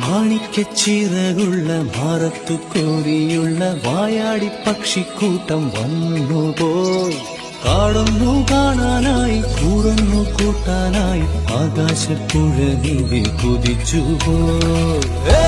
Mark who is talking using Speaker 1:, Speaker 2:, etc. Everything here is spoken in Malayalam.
Speaker 1: മാണിക്കച്ചിറകുള്ള മാറത്തു കോരിയുള്ള വായാടി പക്ഷിക്കൂട്ടം വന്നുപോയി. കാടൊന്നു കാണാനായി കൂടൊന്നു കൂട്ടാനായി ആകാശപ്പുഴ നീവി കുതിച്ചുപോയി.